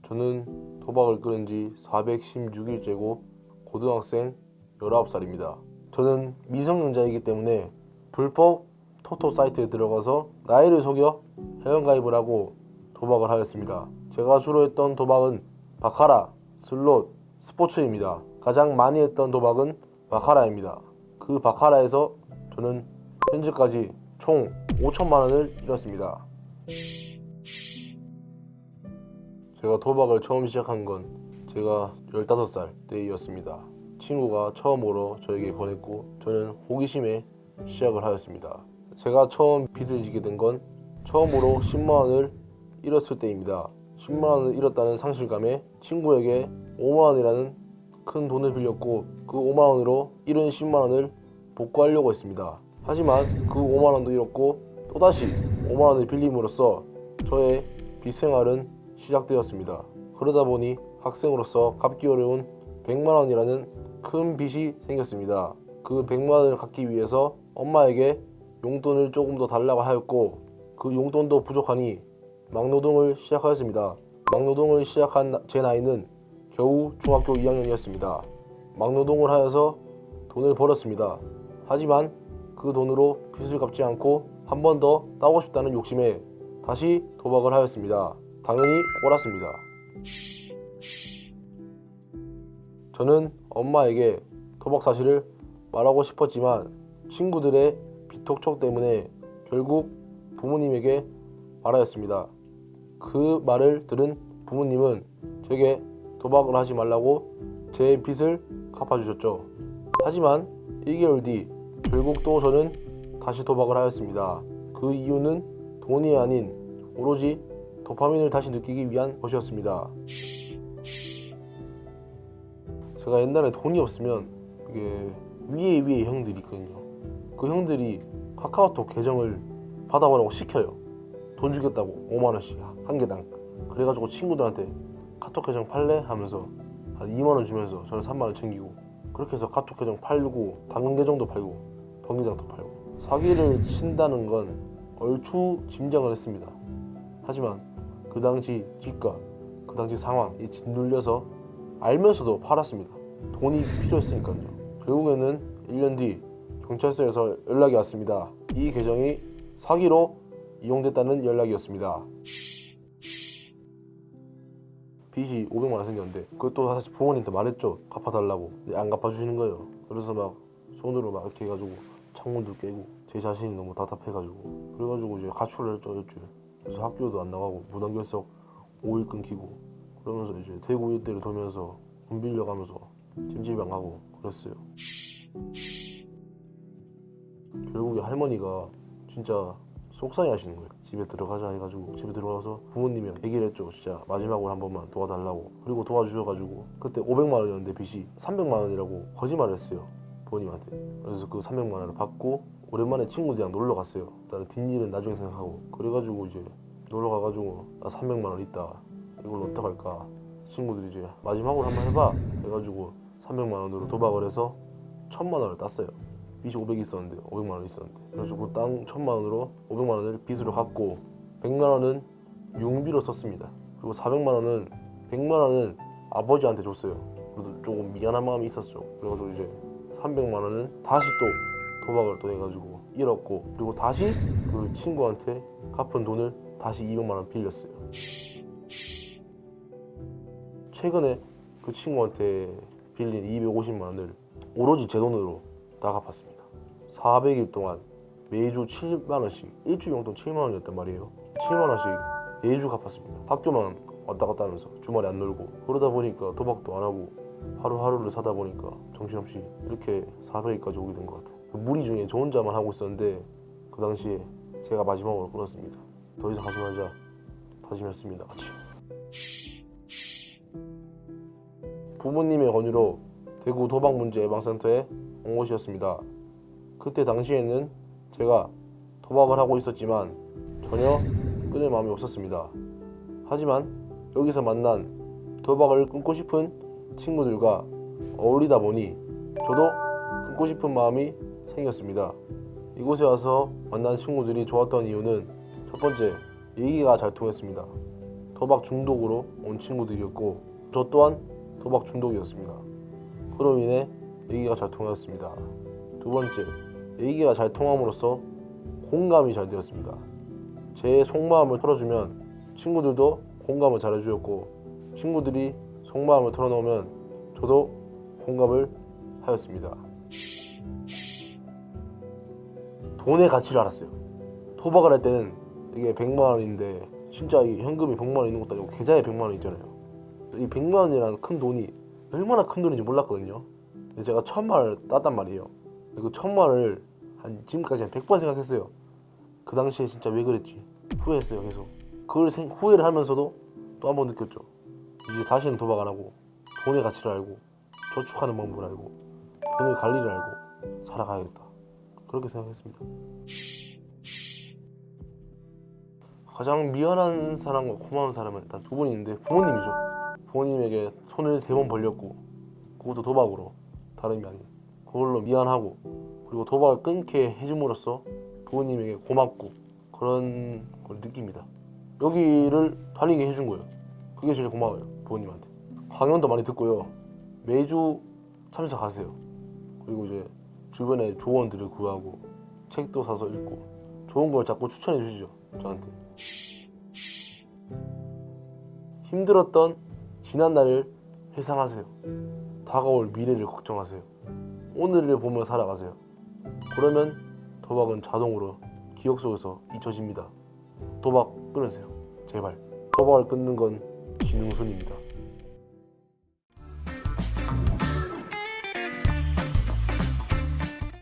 저는 도박을 끊은 지 416일째고 고등학생 19살입니다. 저는 미성년자이기 때문에 불법 토토 사이트에 들어가서 나이를 속여 회원가입을 하고 도박을 하였습니다. 제가 주로 했던 도박은 바카라, 슬롯, 스포츠입니다. 가장 많이 했던 도박은 바카라입니다. 그 바카라에서 저는 현재까지 총 5천만원을 잃었습니다. 제가 도박을 처음 시작한 건 제가 15살 때이었습니다. 친구가 처음으로 저에게 권했고 저는 호기심에 시작을 하였습니다. 제가 처음 빚을 지게 된 건 처음으로 10만원을 잃었을 때입니다. 10만원을 잃었다는 상실감에 친구에게 5만원이라는 큰 돈을 빌렸고 그 5만원으로 잃은 10만원을 복구하려고 했습니다. 하지만 그 5만원도 잃었고 또다시 5만원을 빌림으로써 저의 빚 생활은 시작되었습니다. 그러다 보니 학생으로서 갚기 어려운 100만원이라는 큰 빚이 생겼습니다. 그 100만원을 갚기 위해서 엄마에게 용돈을 조금 더 달라고 하였고 그 용돈도 부족하니 막노동을 시작하였습니다. 막노동을 시작한 제 나이는 겨우 중학교 2학년이었습니다. 막노동을 하여서 돈을 벌었습니다. 하지만 그 돈으로 빚을 갚지 않고 한 번 더 따고 싶다는 욕심에 다시 도박을 하였습니다. 당연히 꼴았습니다. 저는 엄마에게 도박 사실을 말하고 싶었지만 친구들의 비톡촉 때문에 결국 부모님에게 말하였습니다. 그 말을 들은 부모님은 제게 도박을 하지 말라고 제 빚을 갚아주셨죠. 하지만 1개월 뒤 결국 또 저는 다시 도박을 하였습니다. 그 이유는 돈이 아닌 오로지 도파민을 다시 느끼기 위한 것이었습니다. 제가 옛날에 돈이 없으면 이게 위에 형들이 있거든요. 그 형들이 카카오톡 계정을 받아보라고 시켜요. 돈 주겠다고 5만원씩 한 개당. 그래가지고 친구들한테 카톡 계정 팔래? 하면서 한 2만원 주면서 저는 3만원 챙기고 그렇게 해서 카톡 계정 팔고 당근 계정도 팔고 번개장도 팔고 사기를 친다는 건 얼추 짐작을 했습니다. 하지만 그 당시 기가, 그 당시 상황이 짓눌려서 알면서도 팔았습니다. 돈이 필요했으니까요. 결국에는 1년 뒤 경찰서에서 연락이 왔습니다. 이 계정이 사기로 이용됐다는 연락이었습니다. 빚이 500만원 생겼는데 그것도 사실 부모님한테 말했죠. 갚아달라고. 근데 안 갚아주시는 거예요. 그래서 막 손으로 막 이렇게 해가지고 창문도 깨고 제 자신이 너무 답답해가지고 그래가지고 이제 가출을 했죠. 그래서 학교도 안 나가고 무단결석 5일 끊기고 그러면서 이제 대구 일대를 돌면서 돈 빌려가면서 찜질방 가고 그랬어요. 결국에 할머니가 진짜 속상해 하시는 거예요. 집에 들어가자 해가지고 집에 들어가서 부모님이랑 얘기를 했죠. 진짜 마지막으로 한 번만 도와달라고. 그리고 도와주셔가지고 그때 500만원이었는데 빚이 300만원이라고 거짓말을 했어요. 부모님한테. 그래서 그 300만원을 받고 오랜만에 친구들이랑 놀러 갔어요. 일단 뒷일은 나중에 생각하고 그래가지고 이제 놀러 가가지고 나 300만원 있다. 이걸 어떡할까. 친구들이 이제 마지막으로 한번 해봐 해가지고 300만원으로 도박을 해서 1000만원을 땄어요. 빚이 500 있었는데 500만원 있었는데 그래가지고 땅 1000만원으로 500만원을 빚으로 갚고 100만원은 융비로 썼습니다. 그리고 400만원은 100만원은 아버지한테 줬어요. 그래도 조금 미안한 마음이 있었죠. 그래가지고 이제 300만원은 다시 또 도박을 또 해가지고 잃었고 그리고 다시 그 친구한테 갚은 돈을 다시 200만원 빌렸어요. 최근에 그 친구한테 빌린 250만원을 오로지 제 돈으로 다 갚았습니다. 400일 동안 매주 7만원씩 일주 용돈 7만원이었단 말이에요. 7만원씩 매주 갚았습니다. 학교만 왔다 갔다 하면서 주말에 안 놀고 그러다 보니까 도박도 안 하고 하루하루를 사다 보니까 정신없이 이렇게 400일까지 오게 된 것 같아요. 그 무리 중에 저 혼자만 하고 있었는데 그 당시에 제가 마지막으로 끊었습니다. 더 이상 하지 말자 다짐했습니다. 같이. 부모님의 권유로 대구 도박문제예방센터에 온 곳이었습니다. 그때 당시에는 제가 도박을 하고 있었지만 전혀 끊을 마음이 없었습니다. 하지만 여기서 만난 도박을 끊고 싶은 친구들과 어울리다 보니 저도 끊고 싶은 마음이 생겼습니다. 이곳에 와서 만난 친구들이 좋았던 이유는 첫 번째, 얘기가 잘 통했습니다. 도박 중독으로 온 친구들이었고 저 또한 도박 중독이었습니다. 그로 인해 얘기가 잘 통했습니다. 두 번째, 얘기가 잘 통함으로써 공감이 잘 되었습니다. 제 속마음을 털어주면 친구들도 공감을 잘 해주었고 친구들이 속마음을 털어놓으면 저도 공감을 하였습니다. 돈의 가치를 알았어요. 도박을 할 때는 이게 100만 원인데 진짜 이 현금이 100만 원 있는 것도 아니고 계좌에 100만 원 있잖아요. 이 100만 원이라는 큰 돈이 얼마나 큰 돈인지 몰랐거든요. 근데 제가 1000만 원을 땄단 말이에요. 그 1000만 원을 지금까지 한 100번 생각했어요. 그 당시에 진짜 왜 그랬지? 후회했어요, 계속. 그걸 후회를 하면서도 또 한 번 느꼈죠. 이제 다시는 도박 안 하고 돈의 가치를 알고 저축하는 방법을 알고 돈의 관리를 알고 살아가야겠다. 그렇게 생각했습니다. 가장 미안한 사람과 고마운 사람은 일단 두 분이 있는데 부모님이죠. 부모님에게 손을 3번 벌렸고 그것도 도박으로 다름이 아닌 그걸로 미안하고 그리고 도박을 끊게 해줌으로써 부모님에게 고맙고 그런 걸 느낍니다. 여기를 다니게 해준 거예요. 그게 제일 고마워요, 부모님한테. 강연도 많이 듣고요. 매주 참석하세요. 그리고 이제 주변에 조언들을 구하고 책도 사서 읽고 좋은 걸 자꾸 추천해 주시죠, 저한테. 힘들었던 지난날을 회상하세요. 다가올 미래를 걱정하세요. 오늘을 보며 살아가세요. 그러면 도박은 자동으로 기억 속에서 잊혀집니다. 도박 끊으세요. 제발. 도박을 끊는 건 지능순입니다.